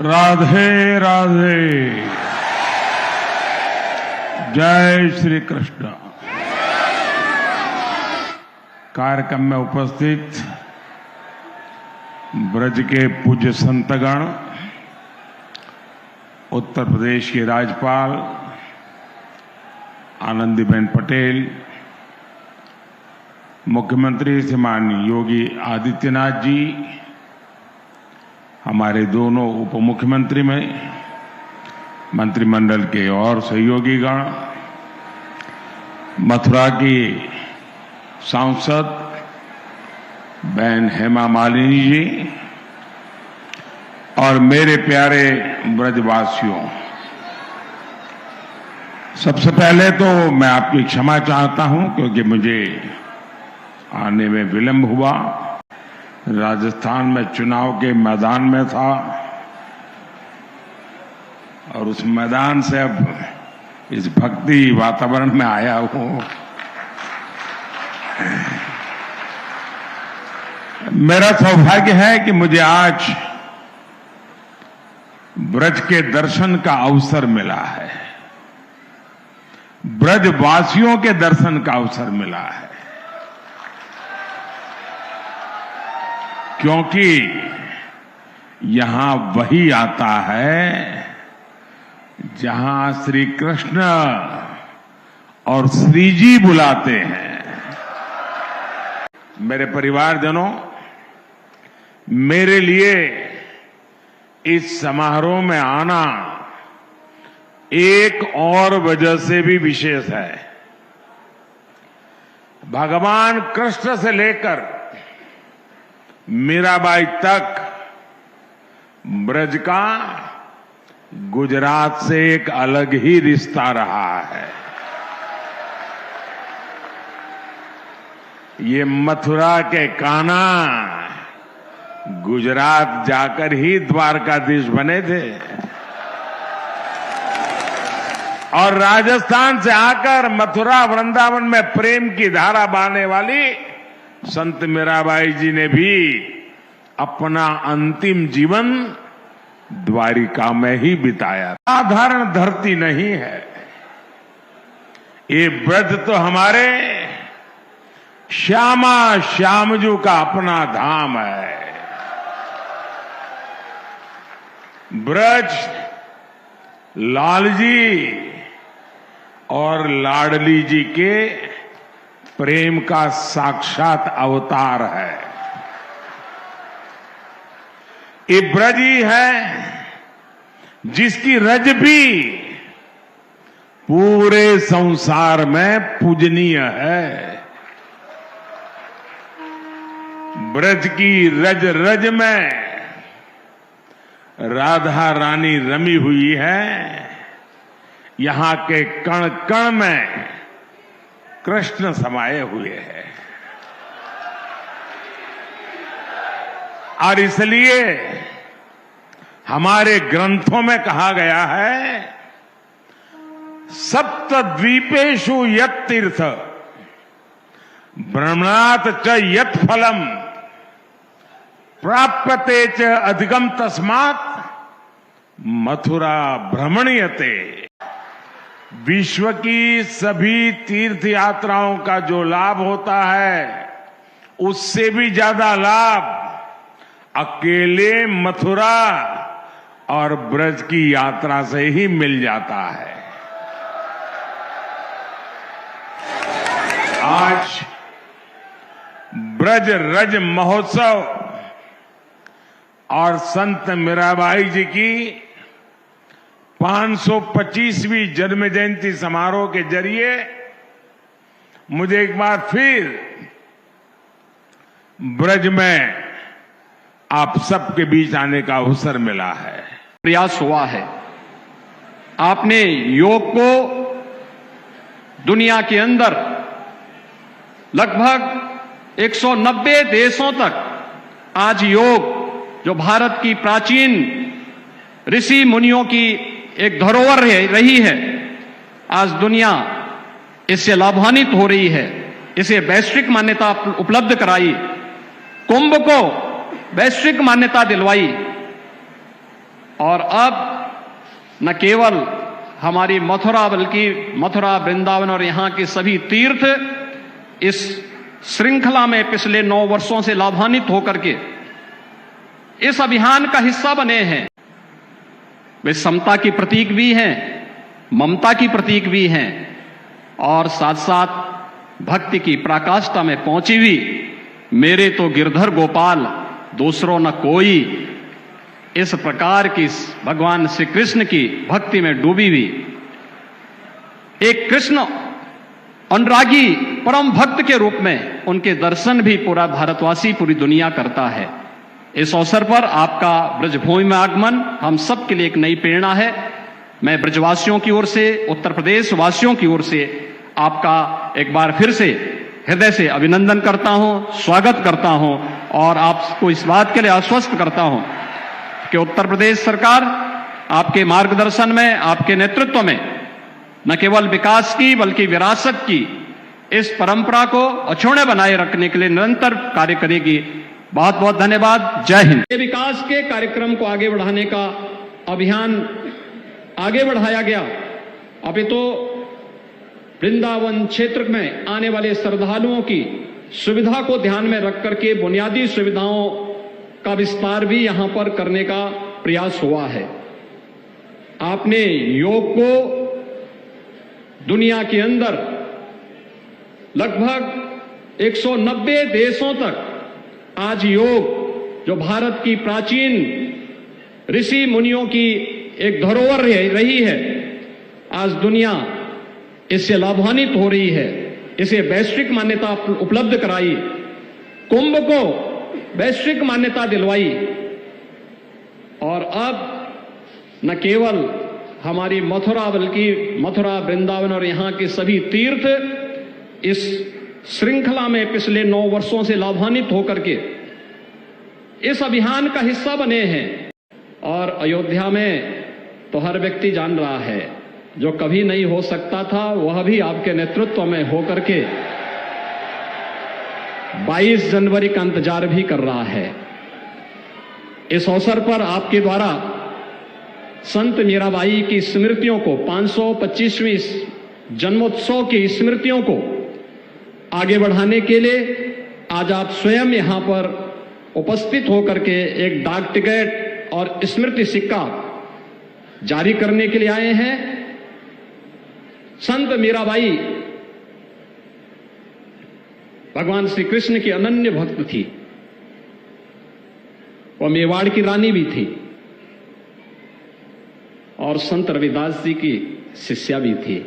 राधे राधे। जय श्री कृष्ण। कार्यक्रम में उपस्थित ब्रज के पूज्य संतगण, उत्तर प्रदेश के राज्यपाल आनंदीबेन पटेल, मुख्यमंत्री श्रीमान योगी आदित्यनाथ जी, हमारे दोनों उप मुख्यमंत्री में मंत्रिमंडल के और सहयोगीगण, मथुरा की सांसद बहन हेमा मालिनी जी और मेरे प्यारे ब्रजवासियों, सबसे पहले तो मैं आपकी क्षमा चाहता हूं क्योंकि मुझे आने में विलंब हुआ। राजस्थान में चुनाव के मैदान में था और उस मैदान से अब इस भक्ति वातावरण में आया हूं। मेरा सौभाग्य है कि मुझे आज ब्रज के दर्शन का अवसर मिला है, ब्रजवासियों के दर्शन का अवसर मिला है, क्योंकि यहां वही आता है जहां श्री कृष्ण और श्री जी बुलाते हैं। मेरे परिवारजनों, मेरे लिए इस समारोह में आना एक और वजह से भी विशेष है। भगवान कृष्ण से लेकर मीराबाई तक ब्रज का गुजरात से एक अलग ही रिश्ता रहा है। ये मथुरा के कान्हा गुजरात जाकर ही द्वारकाधीश बने थे और राजस्थान से आकर मथुरा वृंदावन में प्रेम की धारा बहने वाली संत मीराबाई जी ने भी अपना अंतिम जीवन द्वारिका में ही बिताया। साधारण धरती नहीं है ये ब्रज, तो हमारे श्यामा श्यामजू का अपना धाम है। ब्रज लालजी और लाडली जी के प्रेम का साक्षात अवतार है। ये ब्रज ही है जिसकी रज भी पूरे संसार में पूजनीय है। ब्रज की रज रज में राधा रानी रमी हुई है। यहां के कण कण में कृष्ण समाये हुए हैं और इसलिए हमारे ग्रंथों में कहा गया है, सप्तद्वीपेषु यत् तीर्थ भ्रमणात् च यत् फलम प्राप्यते च अधिकम तस्मात् मथुरा भ्रमणीयते। विश्व की सभी तीर्थ यात्राओं का जो लाभ होता है उससे भी ज्यादा लाभ अकेले मथुरा और ब्रज की यात्रा से ही मिल जाता है। आज ब्रज रज महोत्सव और संत मीराबाई जी की 525वीं जन्म जयंती समारोह के जरिए मुझे एक बार फिर ब्रज में आप सबके बीच आने का अवसर मिला है। प्रयास हुआ है। आपने योग को दुनिया के अंदर लगभग 190 देशों तक आज योग, जो भारत की प्राचीन ऋषि मुनियों की एक धरोहर रही है, आज दुनिया इससे लाभान्वित हो रही है। इसे वैश्विक मान्यता उपलब्ध कराई, कुंभ को वैश्विक मान्यता दिलवाई। और अब न केवल हमारी मथुरा बल्कि मथुरा, वृंदावन और यहां के सभी तीर्थ इस श्रृंखला में पिछले 9 वर्षों से लाभान्वित होकर के इस अभियान का हिस्सा बने हैं। वे समता की प्रतीक भी हैं, ममता की प्रतीक भी हैं और साथ साथ भक्ति की पराकाष्ठा में पहुंची हुई मेरे तो गिरधर गोपाल दूसरों न कोई, इस प्रकार की भगवान श्री कृष्ण की भक्ति में डूबी हुई एक कृष्ण अनुरागी परम भक्त के रूप में उनके दर्शन भी पूरा भारतवासी, पूरी दुनिया करता है। इस अवसर पर आपका ब्रजभूमि में आगमन हम सब के लिए एक नई प्रेरणा है। मैं ब्रजवासियों की ओर से, उत्तर प्रदेश वासियों की ओर से आपका एक बार फिर से हृदय से अभिनंदन करता हूं, स्वागत करता हूं और आपको इस बात के लिए आश्वस्त करता हूं कि उत्तर प्रदेश सरकार आपके मार्गदर्शन में, आपके नेतृत्व में न केवल विकास की बल्कि विरासत की इस परंपरा को अछूते बनाए रखने के लिए निरंतर कार्य करेगी। बहुत बहुत धन्यवाद। जय हिंद। विकास के कार्यक्रम को आगे बढ़ाने का अभियान आगे बढ़ाया गया। अभी तो वृंदावन क्षेत्र में आने वाले श्रद्धालुओं की सुविधा को ध्यान में रख करके बुनियादी सुविधाओं का विस्तार भी यहां पर करने का प्रयास हुआ है। आपने योग को दुनिया के अंदर लगभग 190 देशों तक आज योग जो भारत की प्राचीन ऋषि मुनियों की एक धरोहर रही है, आज दुनिया इससे लाभान्वित हो रही है। इसे वैश्विक मान्यता उपलब्ध कराई, कुंभ को वैश्विक मान्यता दिलवाई और अब न केवल हमारी मथुरा बल्कि मथुरा, वृंदावन और यहां के सभी तीर्थ इस श्रृंखला में पिछले 9 वर्षों से लाभान्वित होकर के इस अभियान का हिस्सा बने हैं। और अयोध्या में तो हर व्यक्ति जान रहा है, जो कभी नहीं हो सकता था वह भी आपके नेतृत्व में होकर के 22 जनवरी का इंतजार भी कर रहा है। इस अवसर पर आपके द्वारा संत मीराबाई की स्मृतियों को, 525वीं जन्मोत्सव की स्मृतियों को आगे बढ़ाने के लिए आज आप स्वयं यहां पर उपस्थित होकर के एक डाक टिकट और स्मृति सिक्का जारी करने के लिए आए हैं। संत मीराबाई भगवान श्री कृष्ण की अनन्य भक्त थी। वह मेवाड़ की रानी भी थी और संत रविदास जी की शिष्या भी थी।